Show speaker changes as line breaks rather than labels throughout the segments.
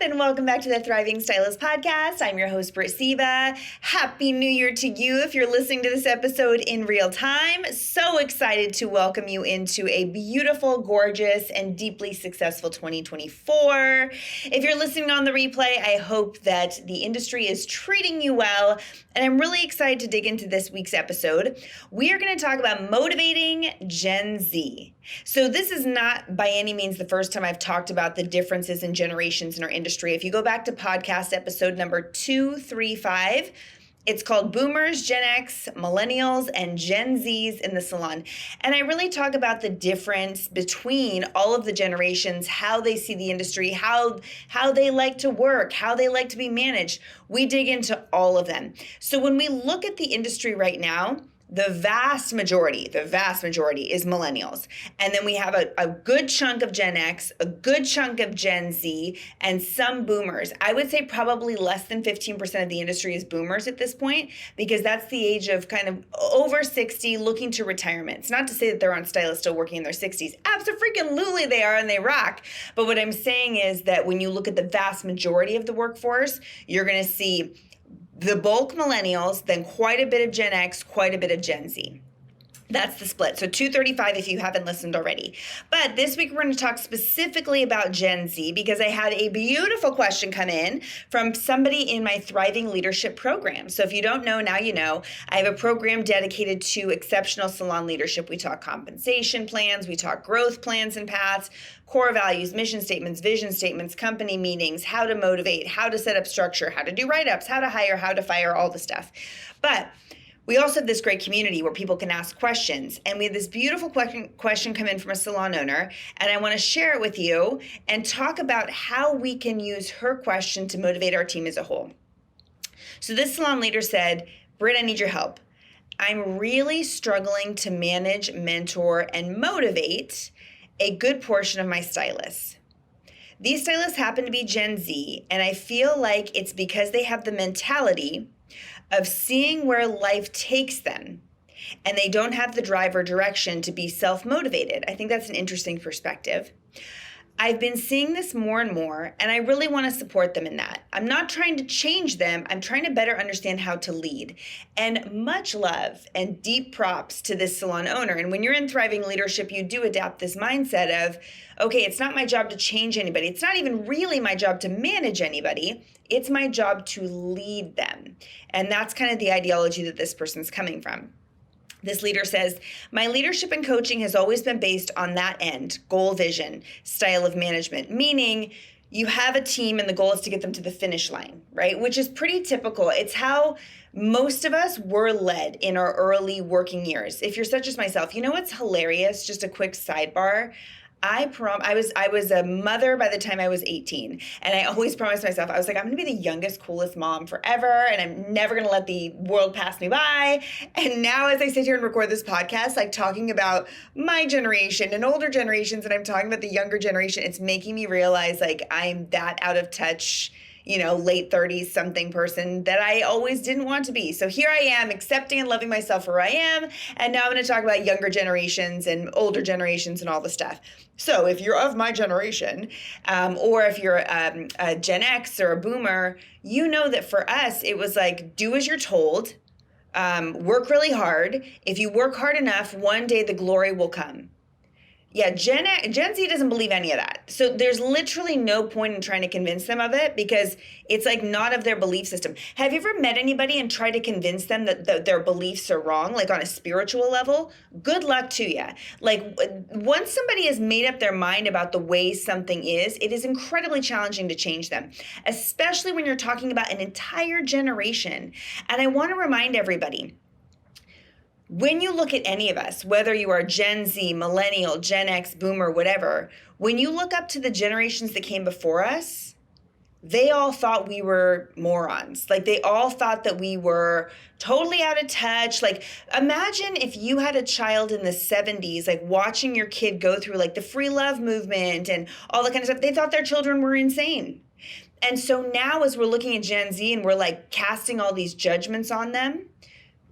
and welcome back to the Thriving Stylist podcast. I'm your host, Britt Seva. Happy New Year to you if you're listening to this episode in real time. So excited to welcome you into a beautiful, gorgeous, and deeply successful 2024. If you're listening on the replay, I hope that the industry is treating you well, and I'm really excited to dig into this week's episode. We are going to talk about motivating Gen Z. So this is not by any means the first time I've talked about the differences in generations in our industry. If you go back to podcast episode number 235, it's called Boomers, Gen X, Millennials, and Gen Zs in the Salon. And I really talk about the difference between all of the generations, how they see the industry, how they like to work, how they like to be managed. We dig into all of them. So when we look at the industry right now, the vast majority is millennials. And then we have a good chunk of Gen X, a good chunk of Gen Z, and some boomers. I would say probably less than 15% of the industry is boomers at this point, because that's the age of kind of over 60 looking to retirement. It's not to say that they're on Stylist still working in their 60s. Absolutely they are, and they rock. But what I'm saying is that when you look at the vast majority of the workforce, you're going to see the bulk millennials, then quite a bit of Gen X, quite a bit of Gen Z. That's the split. So 235 if you haven't listened already. But this week we're going to talk specifically about Gen Z because I had a beautiful question come in from somebody in my Thriving Leadership program. So if you don't know, now you know. I have a program dedicated to exceptional salon leadership. We talk compensation plans, we talk growth plans and paths, core values, mission statements, vision statements, company meetings, how to motivate, how to set up structure, how to do write-ups, how to hire, how to fire, all the stuff. But we also have this great community where people can ask questions. And we had this beautiful question come in from a salon owner, and I want to share it with you and talk about how we can use her question to motivate our team as a whole. So this salon leader said, Britt, I need your help. I'm really struggling to manage, mentor, and motivate a good portion of my stylists. These stylists happen to be Gen Z, and I feel like it's because they have the mentality of seeing where life takes them, and they don't have the drive or direction to be self-motivated. I think that's an interesting perspective. I've been seeing this more and more, and I really want to support them in that. I'm not trying to change them. I'm trying to better understand how to lead. And much love and deep props to this salon owner. And when you're in Thriving Leadership, you do adapt this mindset of, okay, it's not my job to change anybody. It's not even really my job to manage anybody. It's my job to lead them. And that's kind of the ideology that this person's coming from. This leader says, my leadership and coaching has always been based on that end, goal, vision, style of management, meaning you have a team and the goal is to get them to the finish line, right? Which is pretty typical. It's how most of us were led in our early working years. If you're such as myself, you know what's hilarious? Just a quick sidebar. I was a mother by the time I was 18, and I always promised myself, I was like, I'm gonna be the youngest, coolest mom forever, and I'm never gonna let the world pass me by. And now as I sit here and record this podcast, like talking about my generation and older generations, and I'm talking about the younger generation, it's making me realize like I'm that out of touch, late 30s something person that I always didn't want to be. So here I am accepting and loving myself for who I am. And now I'm going to talk about younger generations and older generations and all the stuff. So if you're of my generation, or if you're a Gen X or a boomer, you know that for us, it was like, do as you're told, work really hard. If you work hard enough, one day the glory will come. Yeah, Gen Z doesn't believe any of that. So there's literally no point in trying to convince them of it because it's like not of their belief system. Have you ever met anybody and tried to convince them that their beliefs are wrong, like on a spiritual level? Good luck to you. Like once somebody has made up their mind about the way something is, it is incredibly challenging to change them, especially when you're talking about an entire generation. And I want to remind everybody, when you look at any of us, whether you are Gen Z, Millennial, Gen X, Boomer, whatever, when you look up to the generations that came before us, they all thought we were morons. Like they all thought that we were totally out of touch. Like imagine if you had a child in the 70s, like watching your kid go through like the free love movement and all that kind of stuff. They thought their children were insane. And so now as we're looking at Gen Z and we're like casting all these judgments on them,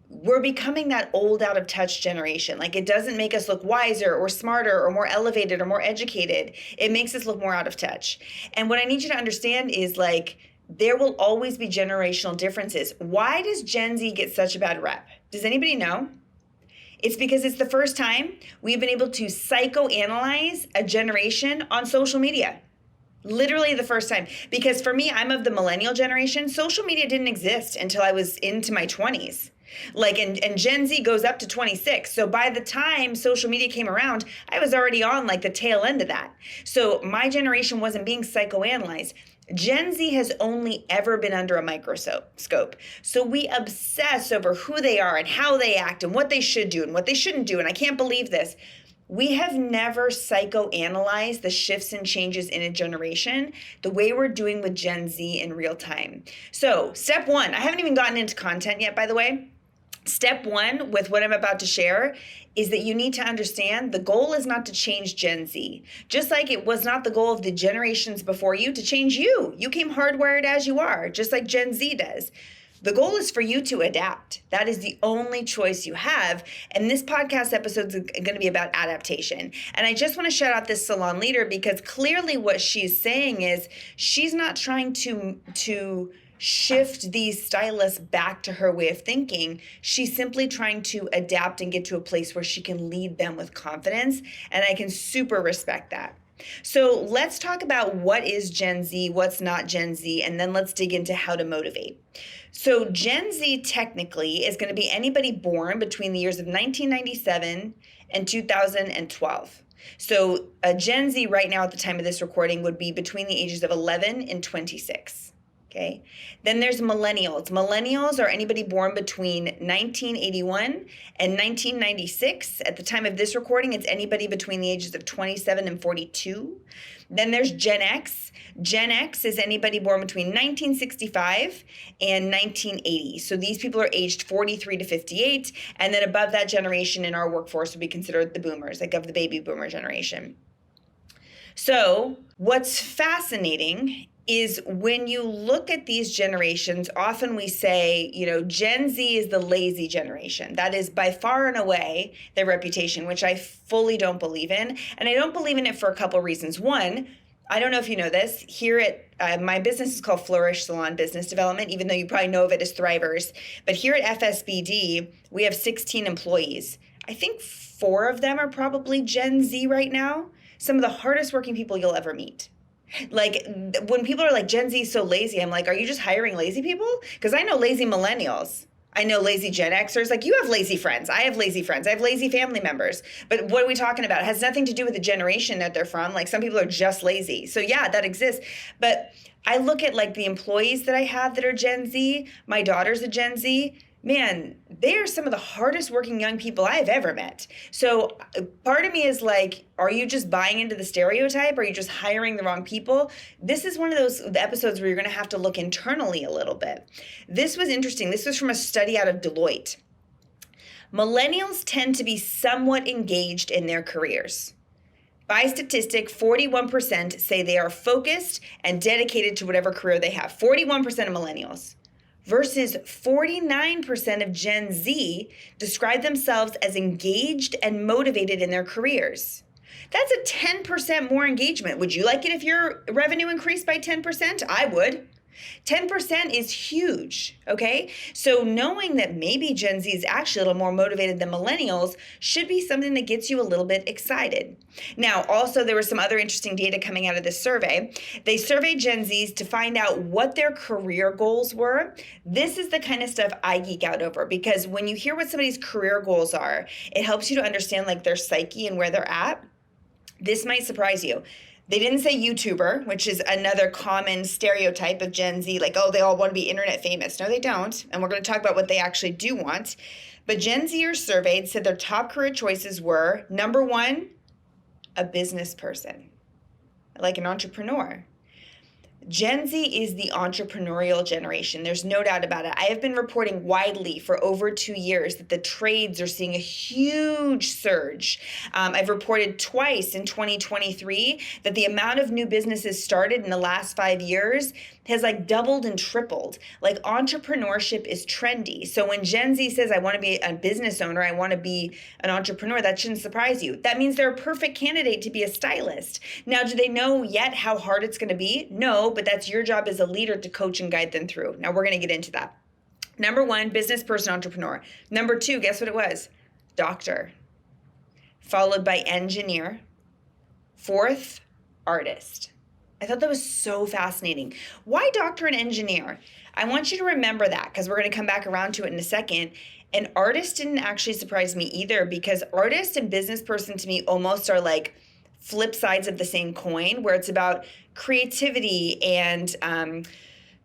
we're becoming that old, out of touch generation. Like, it doesn't make us look wiser or smarter or more elevated or more educated. It makes us look more out of touch. And what I need you to understand is, like, there will always be generational differences. Why does Gen Z get such a bad rep? Does anybody know? It's because it's the first time we've been able to psychoanalyze a generation on social media. Literally the first time. Because for me, I'm of the millennial generation. Social media didn't exist until I was into my 20s. Like, and Gen Z goes up to 26. So by the time social media came around, I was already on like the tail end of that. So my generation wasn't being psychoanalyzed. Gen Z has only ever been under a microscope. So we obsess over who they are and how they act and what they should do and what they shouldn't do. And I can't believe this. We have never psychoanalyzed the shifts and changes in a generation the way we're doing with Gen Z in real time. So step one, I haven't even gotten into content yet, by the way. Step one with what I'm about to share is that you need to understand the goal is not to change Gen Z. Just like it was not the goal of the generations before you to change you. You came hardwired as you are, just like Gen Z does. The goal is for you to adapt. That is the only choice you have. And this podcast episode is going to be about adaptation. And I just want to shout out this salon leader because clearly what she's saying is she's not trying to shift these stylists back to her way of thinking. She's simply trying to adapt and get to a place where she can lead them with confidence. And I can super respect that. So let's talk about what is Gen Z, what's not Gen Z, and then let's dig into how to motivate. So Gen Z technically is going to be anybody born between the years of 1997 and 2012. So a Gen Z right now at the time of this recording would be between the ages of 11 and 26. Okay. Then there's millennials. Millennials are anybody born between 1981 and 1996. At the time of this recording, it's anybody between the ages of 27 and 42. Then there's Gen X. Gen X is anybody born between 1965 and 1980. So these people are aged 43 to 58. And then above that generation in our workforce would be considered the boomers, like of the baby boomer generation. So what's fascinating is when you look at these generations, often we say, Gen Z is the lazy generation. That is by far and away their reputation, which I fully don't believe in. And I don't believe in it for a couple reasons. One, I don't know if you know this, here at my business is called Flourish Salon Business Development, even though you probably know of it as Thrivers. But here at FSBD, we have 16 employees. I think 4 of them are probably Gen Z right now. Some of the hardest working people you'll ever meet. Like, when people are like, Gen Z is so lazy, I'm like, are you just hiring lazy people? Because I know lazy millennials. I know lazy Gen Xers. Like, you have lazy friends. I have lazy friends. I have lazy family members. But what are we talking about? It has nothing to do with the generation that they're from. Like, some people are just lazy. So yeah, that exists. But I look at like the employees that I have that are Gen Z. My daughter's a Gen Z. Man, they are some of the hardest working young people I have ever met. So part of me is like, are you just buying into the stereotype? Are you just hiring the wrong people? This is one of those episodes where you're going to have to look internally a little bit. This was interesting. This was from a study out of Deloitte. Millennials tend to be somewhat engaged in their careers. By statistic, 41% say they are focused and dedicated to whatever career they have. 41% of millennials. Versus 49% of Gen Z describe themselves as engaged and motivated in their careers. That's a 10% more engagement. Would you like it if your revenue increased by 10%? I would. 10% is huge, okay? So knowing that maybe Gen Z is actually a little more motivated than millennials should be something that gets you a little bit excited. Now, also, there was some other interesting data coming out of this survey. They surveyed Gen Zs to find out what their career goals were. This is the kind of stuff I geek out over because when you hear what somebody's career goals are, it helps you to understand like their psyche and where they're at. This might surprise you. They didn't say YouTuber, which is another common stereotype of Gen Z, like, oh, they all want to be internet famous. No, they don't. And we're going to talk about what they actually do want. But Gen Zers surveyed said their top career choices were, number 1, a business person, like an entrepreneur. Gen Z is the entrepreneurial generation. There's no doubt about it. I have been reporting widely for over 2 years that the trades are seeing a huge surge. I've reported twice in 2023 that the amount of new businesses started in the last 5 years has like doubled and tripled. Like entrepreneurship is trendy. So when Gen Z says, I want to be a business owner, I want to be an entrepreneur, that shouldn't surprise you. That means they're a perfect candidate to be a stylist. Now, do they know yet how hard it's going to be? No, but that's your job as a leader to coach and guide them through. Now we're going to get into that. Number one, business person, entrepreneur. Number two, guess what it was? Doctor. Followed by engineer. Fourth, artist. I thought that was so fascinating. Why doctor and engineer? I want you to remember that because we're going to come back around to it in a second. And artist didn't actually surprise me either, because artist and business person to me almost are like flip sides of the same coin, where it's about creativity and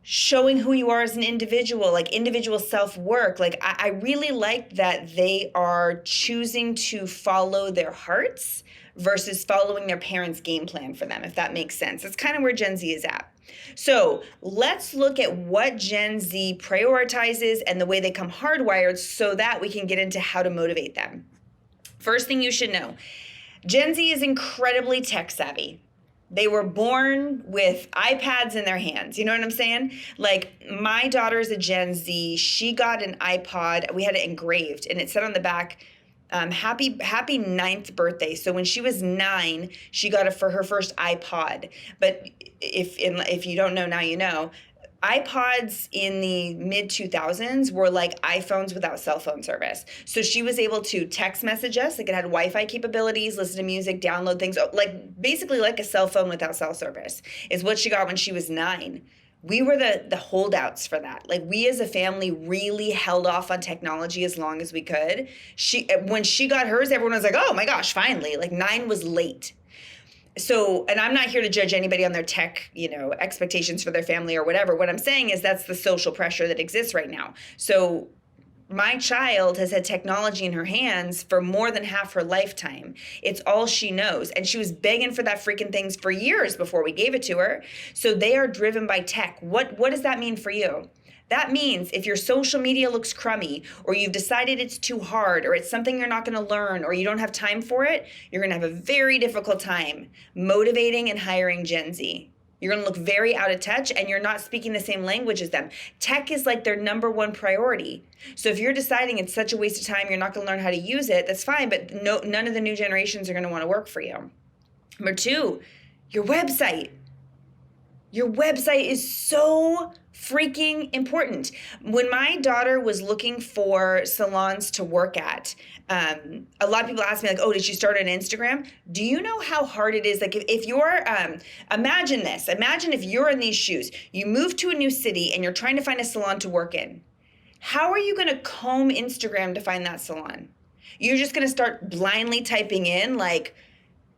showing who you are as an individual, like individual self-work. Like I really like that they are choosing to follow their hearts versus following their parents' game plan for them, if that makes sense. That's kind of where Gen Z is at. So let's look at what Gen Z prioritizes and the way they come hardwired so that we can get into how to motivate them. First thing you should know, Gen Z is incredibly tech savvy. They were born with iPads in their hands. You know what I'm saying? Like my daughter's a Gen Z. She got an iPod. We had it engraved and it said on the back, happy 9th birthday. So when she was 9, she got it for her first iPod. But if you don't know, now you know. iPods in the mid-2000s were like iPhones without cell phone service. So she was able to text message us, like it had Wi-Fi capabilities, listen to music, download things, like basically like a cell phone without cell service is what she got when she was 9. We were the holdouts for that. Like we as a family really held off on technology as long as we could. When she got hers, everyone was like, oh my gosh, finally. Like 9 was late. So, and I'm not here to judge anybody on their tech, expectations for their family or whatever. What I'm saying is that's the social pressure that exists right now. So my child has had technology in her hands for more than half her lifetime. It's all she knows. And she was begging for that freaking things for years before we gave it to her. So they are driven by tech. What does that mean for you? That means if your social media looks crummy, or you've decided it's too hard, or it's something you're not going to learn, or you don't have time for it, you're going to have a very difficult time motivating and hiring Gen Z. You're going to look very out of touch, and you're not speaking the same language as them. Tech is like their number one priority. So if you're deciding it's such a waste of time, you're not going to learn how to use it, that's fine, but none of the new generations are going to want to work for you. Number two, your website. Your website is so freaking important. When my daughter was looking for salons to work at, a lot of people ask me like, oh, did she start on Instagram? Do you know how hard it is? Like if you're, imagine this, imagine if you're in these shoes, you move to a new city and you're trying to find a salon to work in. How are you going to comb Instagram to find that salon? You're just going to start blindly typing in like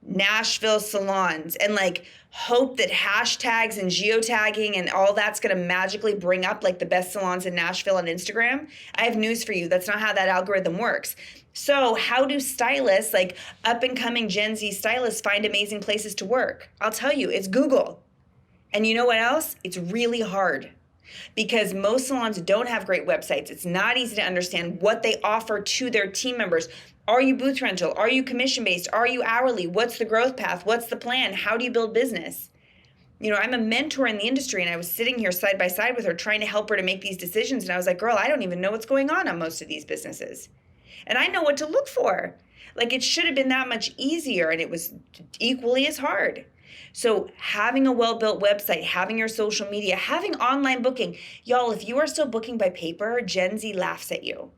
Nashville salons and like hope that hashtags and geotagging and all that's going to magically bring up like the best salons in Nashville on Instagram. I have news for you. That's not how that algorithm works. So how do stylists, like up and coming Gen Z stylists, find amazing places to work? I'll tell you, it's Google. And you know what else? It's really hard because most salons don't have great websites. It's not easy to understand what they offer to their team members. Are you booth rental? Are you commission-based? Are you hourly? What's the growth path? What's the plan? How do you build business? I'm a mentor in the industry, and I was sitting here side by side with her trying to help her to make these decisions. And I was like, girl, I don't even know what's going on most of these businesses. And I know what to look for. Like it should have been that much easier, and it was equally as hard. So having a well-built website, having your social media, having online booking. Y'all, if you are still booking by paper, Gen Z laughs at you.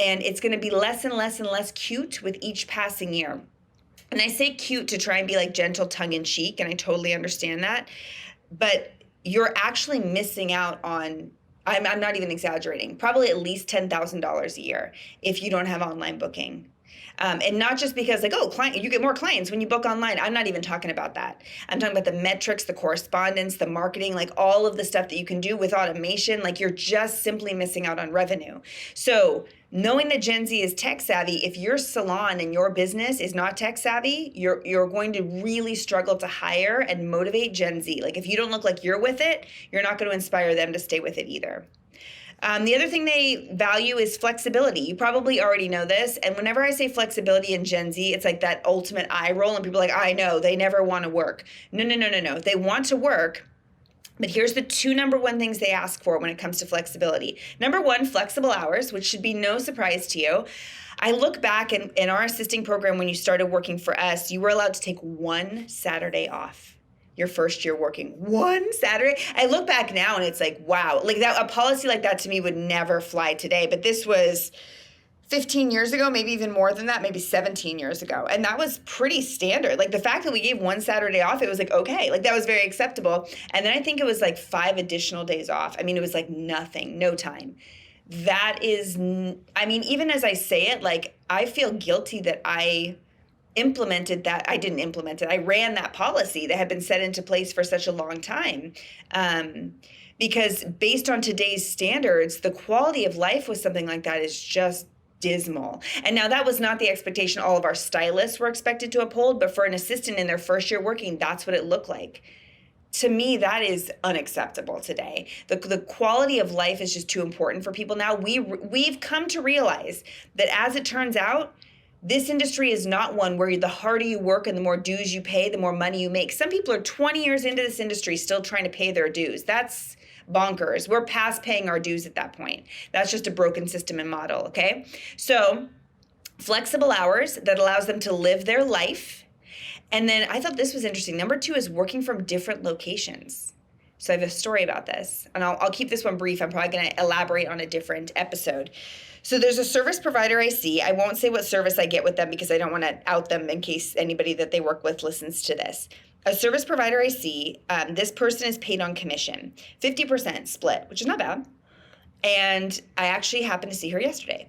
And it's going to be less and less and less cute with each passing year. And I say cute to try and be like gentle tongue-in-cheek, and I totally understand that. But you're actually missing out on, I'm not even exaggerating, probably at least $10,000 a year if you don't have online booking. And not just because like, oh, you get more clients when you book online. I'm not even talking about that. I'm talking about the metrics, the correspondence, the marketing, like all of the stuff that you can do with automation. Like you're just simply missing out on revenue. So knowing that Gen Z is tech savvy, if your salon and your business is not tech savvy, you're going to really struggle to hire and motivate Gen Z. Like if you don't look like you're with it, you're not going to inspire them to stay with it either. The other thing they value is flexibility. You probably already know this. And whenever I say flexibility in Gen Z, it's like that ultimate eye roll. And people are like, I know, they never want to work. No. They want to work. But here's the two number one things they ask for when it comes to flexibility. Number one, flexible hours, which should be no surprise to you. I look back in our assisting program when you started working for us, you were allowed to take one Saturday off. Your first year working, one Saturday. I look back now and it's like, wow, like that, a policy like that to me would never fly today. But this was 15 years ago, maybe even more than that, maybe 17 years ago. And that was pretty standard. Like the fact that we gave one Saturday off, it was like, okay, like that was very acceptable. And then I think it was like 5 additional days off. I mean, it was like nothing, no time. That is, I mean, even as I say it, like I feel guilty that I implemented that. I didn't implement it. I ran that policy that had been set into place for such a long time. Because based on today's standards, the quality of life with something like that is just dismal. And now that was not the expectation all of our stylists were expected to uphold, but for an assistant in their first year working, that's what it looked like. To me, that is unacceptable today. The quality of life is just too important for people now. We've come to realize that as it turns out, this industry is not one where the harder you work and the more dues you pay, the more money you make. Some people are 20 years into this industry still trying to pay their dues. That's bonkers. We're past paying our dues at that point. That's just a broken system and model, okay? So flexible hours that allows them to live their life. And then I thought this was interesting. Number 2 is working from different locations. So I have a story about this, and I'll keep this one brief. I'm probably going to elaborate on a different episode. So there's a service provider I see. I won't say what service I get with them because I don't want to out them in case anybody that they work with listens to this. A service provider I see, this person is paid on commission, 50% split, which is not bad. And I actually happened to see her yesterday.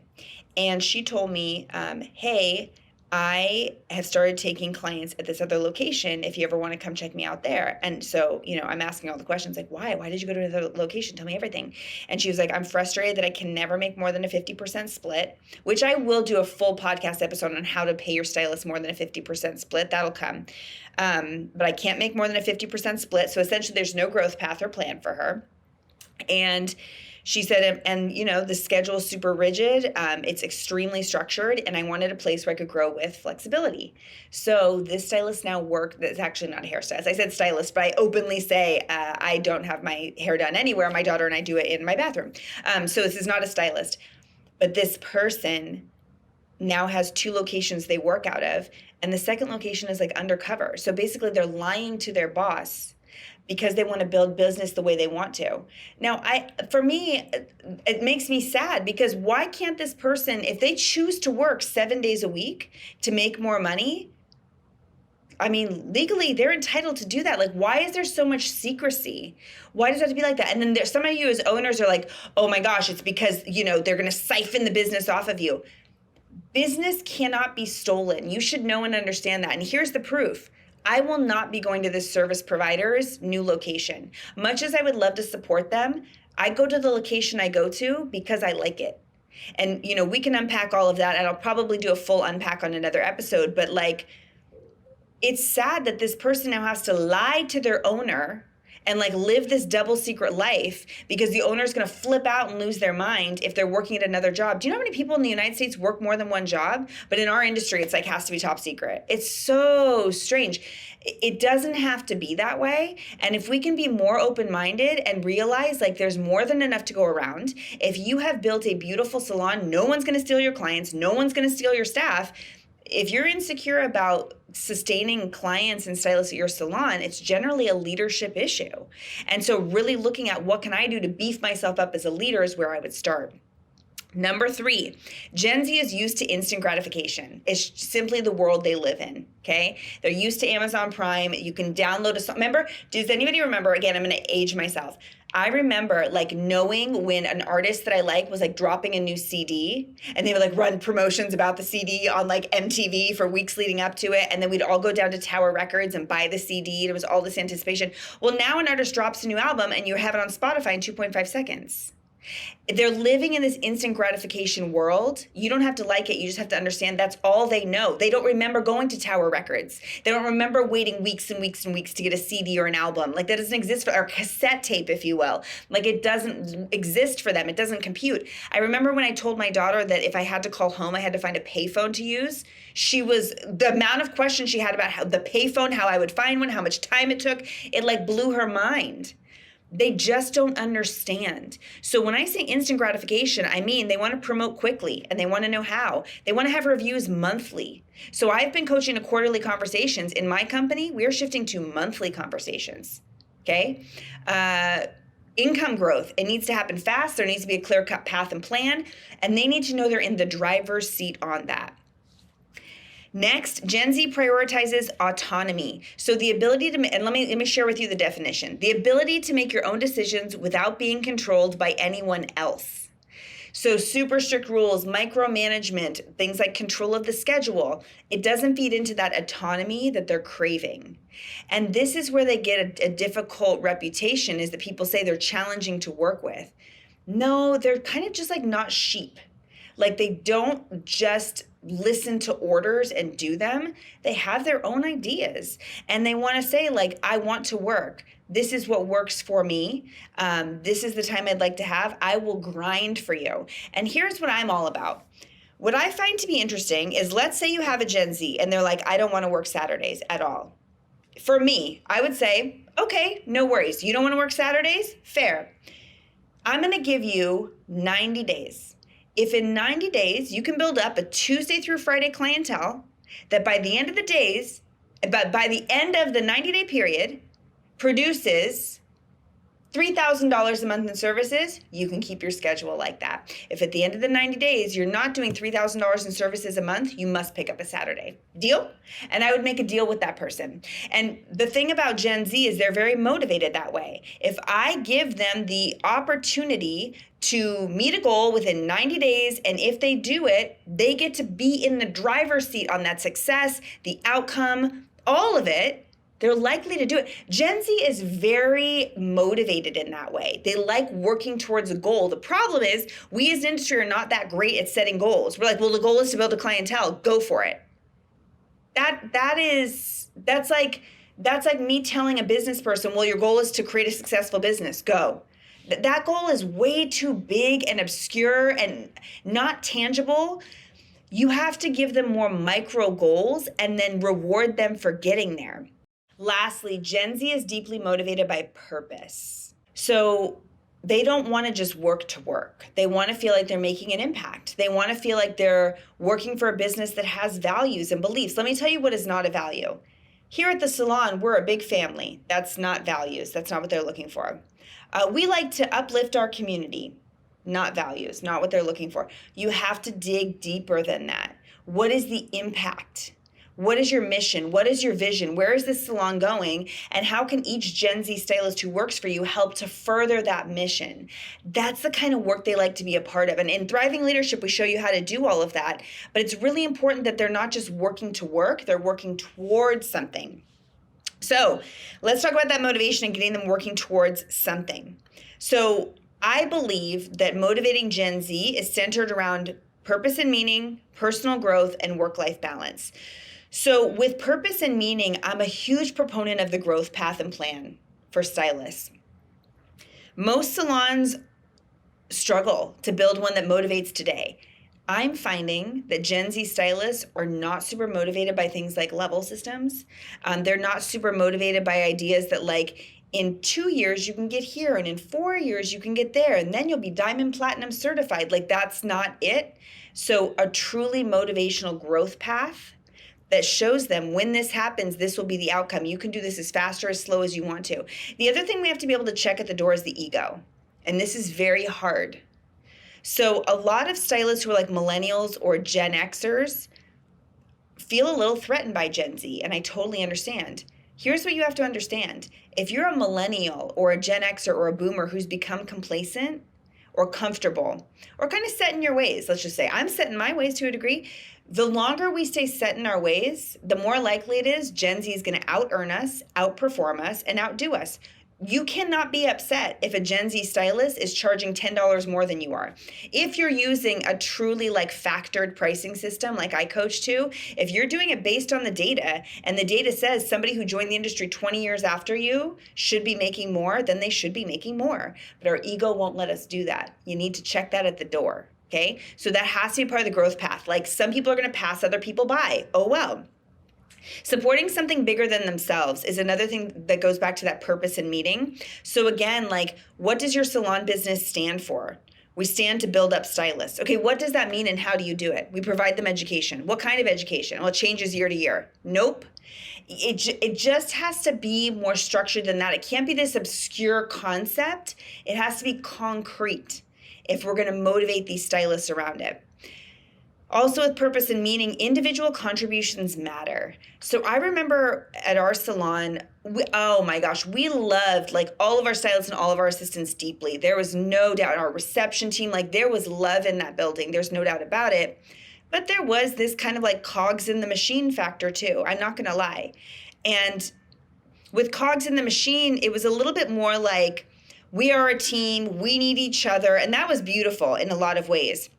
And she told me, hey, I have started taking clients at this other location if you ever want to come check me out there. And so, I'm asking all the questions like, why? Why did you go to another location? Tell me everything. And she was like, I'm frustrated that I can never make more than a 50% split, which I will do a full podcast episode on how to pay your stylist more than a 50% split. That'll come. But I can't make more than a 50% split. So essentially there's no growth path or plan for her. And she said, and the schedule is super rigid. It's extremely structured, and I wanted a place where I could grow with flexibility. So this stylist now that's actually not a hairstylist. I said stylist, but I openly say I don't have my hair done anywhere. My daughter and I do it in my bathroom. So this is not a stylist. But this person now has 2 locations they work out of, and the second location is like undercover. So basically they're lying to their boss because they want to build business the way they want to. Now, for me, it makes me sad because why can't this person, if they choose to work 7 days a week to make more money, I mean, legally, they're entitled to do that. Like, why is there so much secrecy? Why does it have to be like that? And then there's some of you as owners are like, oh my gosh, it's because, they're going to siphon the business off of you. Business cannot be stolen. You should know and understand that. And here's the proof. I will not be going to this service provider's new location. Much as I would love to support them, I go to the location I go to because I like it. And, we can unpack all of that, and I'll probably do a full unpack on another episode. But, it's sad that this person now has to lie to their owner and live this double secret life because the owner is going to flip out and lose their mind if they're working at another job. Do you know how many people in the United States work more than one job? But in our industry, it's has to be top secret. It's so strange. It doesn't have to be that way. And if we can be more open-minded and realize there's more than enough to go around, if you have built a beautiful salon, no one's going to steal your clients, no one's going to steal your staff. If you're insecure about sustaining clients and stylists at your salon, it's generally a leadership issue. And so really looking at what can I do to beef myself up as a leader is where I would start. Number 3, Gen Z is used to instant gratification. It's simply the world they live in, okay? They're used to Amazon Prime. You can download a song. Remember, does anybody remember, again, I'm going to age myself. I remember knowing when an artist that I was dropping a new CD, and they would run promotions about the CD on MTV for weeks leading up to it. And then we'd all go down to Tower Records and buy the CD. There was all this anticipation. Well, now an artist drops a new album and you have it on Spotify in 2.5 seconds. They're living in this instant gratification world. You don't have to like it. You just have to understand that's all they know. They don't remember going to Tower Records. They don't remember waiting weeks and weeks and weeks to get a CD or an album. That doesn't exist for, or cassette tape, if you will. It doesn't exist for them. It doesn't compute. I remember when I told my daughter that if I had to call home, I had to find a payphone to use. The amount of questions she had about how the payphone, how I would find one, how much time it took, it blew her mind. They just don't understand. So when I say instant gratification, I mean they want to promote quickly and they want to know how. They want to have reviews monthly. So I've been coaching to quarterly conversations. In my company, we're shifting to monthly conversations. Okay? Income growth, it needs to happen fast. There needs to be a clear-cut path and plan, and they need to know they're in the driver's seat on that. Next, Gen Z prioritizes autonomy. So the ability to, and let me share with you the definition. The ability to make your own decisions without being controlled by anyone else. So super strict rules, micromanagement, things like control of the schedule, it doesn't feed into that autonomy that they're craving. And this is where they get a difficult reputation, is that people say they're challenging to work with. No, they're kind of just like not sheep. Like they don't just listen to orders and do them. They have their own ideas and they want to say like, I want to work. This is what works for me. This is the time I'd like to have. I will grind for you. And here's what I'm all about. What I find to be interesting is, let's say you have a Gen Z and they're like, I don't want to work Saturdays at all. For me, I would say, okay, no worries. You don't want to work Saturdays? Fair. I'm going to give you 90 days. If in 90 days you can build up a Tuesday through Friday clientele that by the end of the 90-day period produces $3,000 a month in services, you can keep your schedule like that. If at the end of the 90 days you're not doing $3,000 in services a month, you must pick up a Saturday. Deal? And I would make a deal with that person. And the thing about Gen Z is they're very motivated that way. If I give them the opportunity to meet a goal within 90 days, and if they do it, they get to be in the driver's seat on that success, the outcome, all of it, they're likely to do it. Gen Z is very motivated in that way. They like working towards a goal. The problem is we as an industry are not that great at setting goals. We're like, well, the goal is to build a clientele. Go for it. That's like me telling a business person, well, your goal is to create a successful business. Go. That goal is way too big and obscure and not tangible. You have to give them more micro goals and then reward them for getting there. Lastly, Gen Z is deeply motivated by purpose. So they don't want to just work to work. They want to feel like they're making an impact. They want to feel like they're working for a business that has values and beliefs. Let me tell you what is not a value. Here at the Salon, we're a big family. That's not values. That's not what they're looking for. We like to uplift our community. Not values, not what they're looking for. You have to dig deeper than that. What is the impact? What is your mission? What is your vision? Where is this salon going? And how can each Gen Z stylist who works for you help to further that mission? That's the kind of work they like to be a part of. And in Thriving Leadership, we show you how to do all of that. But it's really important that they're not just working to work, they're working towards something. So let's talk about that motivation and getting them working towards something. So I believe that motivating Gen Z is centered around purpose and meaning, personal growth, and work-life balance. So with purpose and meaning, I'm a huge proponent of the growth path and plan for stylists. Most salons struggle to build one that motivates today. I'm finding that Gen Z stylists are not super motivated by things like level systems. They're not super motivated by ideas that like, in 2 years you can get here, and in 4 years you can get there, and then you'll be diamond platinum certified. Like, that's not it. So a truly motivational growth path that shows them when this happens, this will be the outcome. You can do this as fast or as slow as you want to. The other thing we have to be able to check at the door is the ego. And this is very hard. So a lot of stylists who are like millennials or Gen Xers feel a little threatened by Gen Z, and I totally understand. Here's what you have to understand. If you're a millennial or a Gen Xer or a boomer who's become complacent or comfortable or kind of set in your ways, let's just say, I'm set in my ways to a degree. The longer we stay set in our ways, the more likely it is Gen Z is going to out-earn us, outperform us, and outdo us. You cannot be upset if a Gen Z stylist is charging $10 more than you are. If you're using a truly like factored pricing system like I coach to, if you're doing it based on the data and the data says somebody who joined the industry 20 years after you should be making more, then they should be making more. But our ego won't let us do that. You need to check that at the door. Okay, so that has to be part of the growth path. Like, some people are going to pass other people by. Oh, well. Supporting something bigger than themselves is another thing that goes back to that purpose in meeting. So again, like, what does your salon business stand for? We stand to build up stylists. Okay, what does that mean and how do you do it? We provide them education. What kind of education? Well, it changes year to year. Nope. It just has to be more structured than that. It can't be this obscure concept. It has to be concrete if we're going to motivate these stylists around it. Also, with purpose and meaning, individual contributions matter. So I remember at our salon, oh my gosh, we loved like all of our stylists and all of our assistants deeply. There was no doubt. Our reception team, like there was love in that building. There's no doubt about it. But there was this kind of like cogs in the machine factor too. I'm not going to lie. And with cogs in the machine, it was a little bit more like we are a team, we need each other. And that was beautiful in a lot of ways.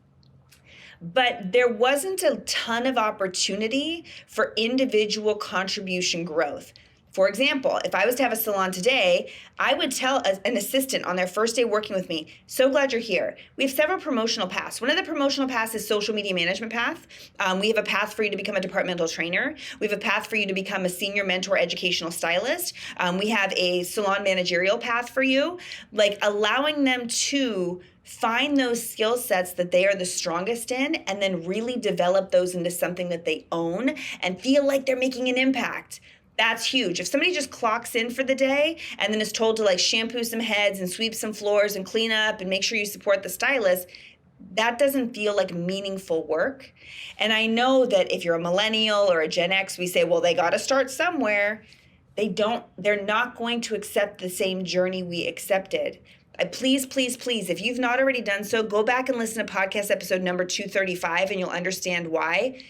But there wasn't a ton of opportunity for individual contribution growth. For example, if I was to have a salon today, I would tell an assistant on their first day working with me, so glad you're here. We have several promotional paths. One of the promotional paths is social media management path. We have a path for you to become a departmental trainer. We have a path for you to become a senior mentor educational stylist. We have a salon managerial path for you, like allowing them to find those skill sets that they are the strongest in and then really develop those into something that they own and feel like they're making an impact. That's huge. If somebody just clocks in for the day and then is told to like shampoo some heads and sweep some floors and clean up and make sure you support the stylist, that doesn't feel like meaningful work. And I know that if you're a millennial or a Gen X, we say, well, they got to start somewhere. They're not going to accept the same journey we accepted. Please, please, please, if you've not already done so, go back and listen to podcast episode number 235 and you'll understand why.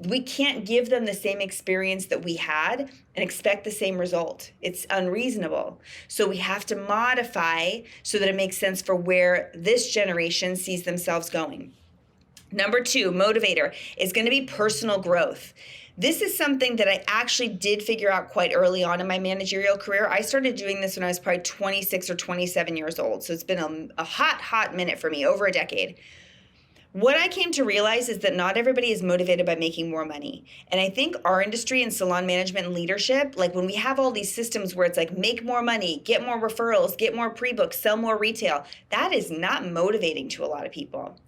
We can't give them the same experience that we had and expect the same result. It's unreasonable. So we have to modify so that it makes sense for where this generation sees themselves going. Number 2, motivator, is going to be personal growth. This is something that I actually did figure out quite early on in my managerial career. I started doing this when I was probably 26 or 27 years old. So it's been a hot minute for me, over a decade. What I came to realize is that not everybody is motivated by making more money. And I think our industry in salon management and leadership, like when we have all these systems where it's like make more money, get more referrals, get more pre-books, sell more retail, that is not motivating to a lot of people.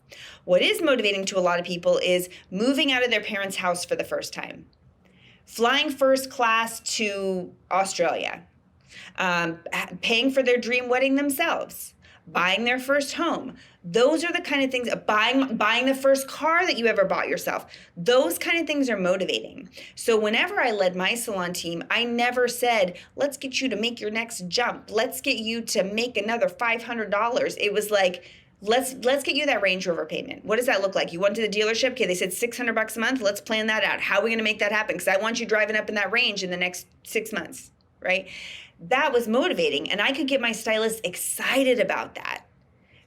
What is motivating to a lot of people is moving out of their parents' house for the first time, flying first class to Australia, paying for their dream wedding themselves, buying their first home. Those are the kind of things, buying the first car that you ever bought yourself. Those kind of things are motivating. So whenever I led my salon team, I never said, let's get you to make your next jump. Let's get you to make another $500. It was like, let's get you that Range Rover payment. What does that look like? You went to the dealership? Okay, they said $600 a month. Let's plan that out. How are we going to make that happen? Because I want you driving up in that range in the next 6 months, right? That was motivating. And I could get my stylists excited about that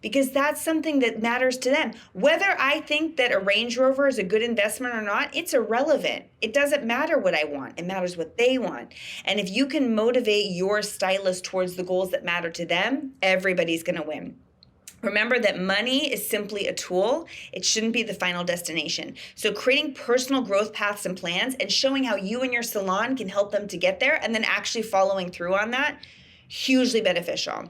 because that's something that matters to them. Whether I think that a Range Rover is a good investment or not, it's irrelevant. It doesn't matter what I want. It matters what they want. And if you can motivate your stylist towards the goals that matter to them, everybody's going to win. Remember that money is simply a tool. It shouldn't be the final destination. So creating personal growth paths and plans and showing how you and your salon can help them to get there and then actually following through on that, hugely beneficial.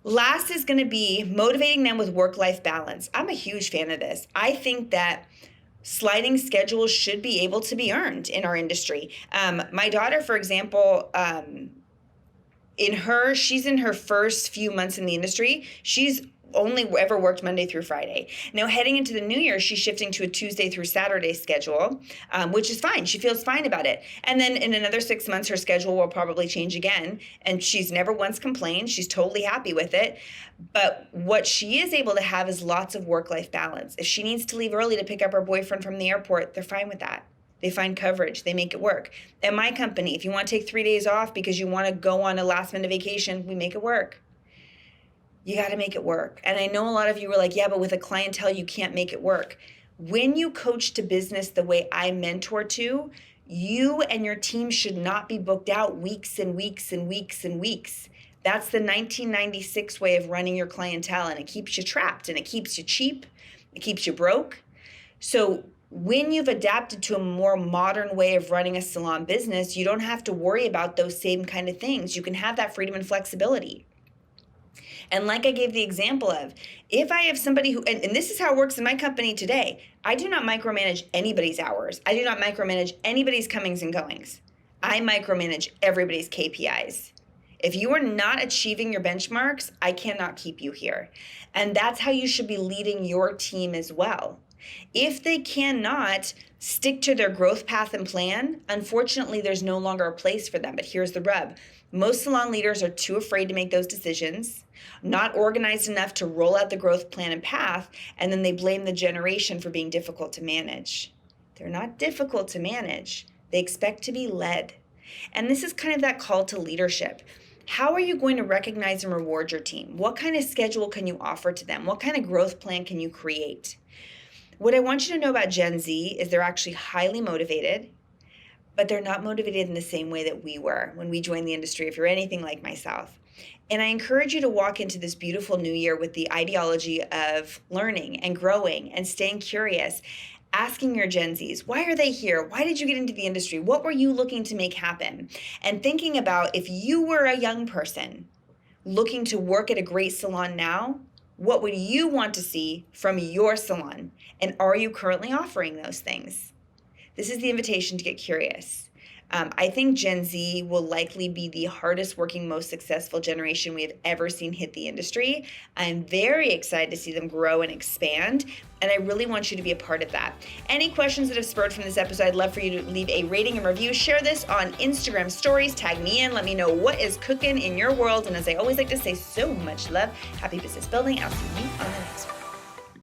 Last is going to be motivating them with work-life balance. I'm a huge fan of this. I think that sliding schedules should be able to be earned in our industry. My daughter, for example, she's in her first few months in the industry. She's only ever worked Monday through Friday. Now, heading into the new year, she's shifting to a Tuesday through Saturday schedule, which is fine. She feels fine about it. And then in another 6 months, her schedule will probably change again. And she's never once complained. She's totally happy with it. But what she is able to have is lots of work-life balance. If she needs to leave early to pick up her boyfriend from the airport, they're fine with that. They find coverage. They make it work. At my company, if you want to take 3 days off because you want to go on a last-minute vacation, we make it work. You got to make it work. And I know a lot of you were like, yeah, but with a clientele, you can't make it work. When you coach to business the way I mentor to, you and your team should not be booked out weeks and weeks and weeks and weeks. That's the 1996 way of running your clientele, and it keeps you trapped, and it keeps you cheap. It keeps you broke. So When you've adapted to a more modern way of running a salon business, you don't have to worry about those same kind of things. You can have that freedom and flexibility. And like I gave the example of, if I have somebody who, and this is how it works in my company today, I do not micromanage anybody's hours. I do not micromanage anybody's comings and goings. I micromanage everybody's KPIs. If you are not achieving your benchmarks, I cannot keep you here. And that's how you should be leading your team as well. If they cannot stick to their growth path and plan, unfortunately, there's no longer a place for them. But here's the rub. Most salon leaders are too afraid to make those decisions, not organized enough to roll out the growth plan and path, and then they blame the generation for being difficult to manage. They're not difficult to manage. They expect to be led. And this is kind of that call to leadership. How are you going to recognize and reward your team? What kind of schedule can you offer to them? What kind of growth plan can you create? What I want you to know about Gen Z is they're actually highly motivated, but they're not motivated in the same way that we were when we joined the industry, if you're anything like myself. And I encourage you to walk into this beautiful new year with the ideology of learning and growing and staying curious, asking your Gen Zs, why are they here? Why did you get into the industry? What were you looking to make happen? And thinking about, if you were a young person looking to work at a great salon now, what would you want to see from your salon? And are you currently offering those things? This is the invitation to get curious. I think Gen Z will likely be the hardest working, most successful generation we have ever seen hit the industry. I'm very excited to see them grow and expand, and I really want you to be a part of that. Any questions that have spurred from this episode, I'd love for you to leave a rating and review. Share this on Instagram stories, tag me in, let me know what is cooking in your world. And as I always like to say, so much love, happy business building. I'll see you on the next one.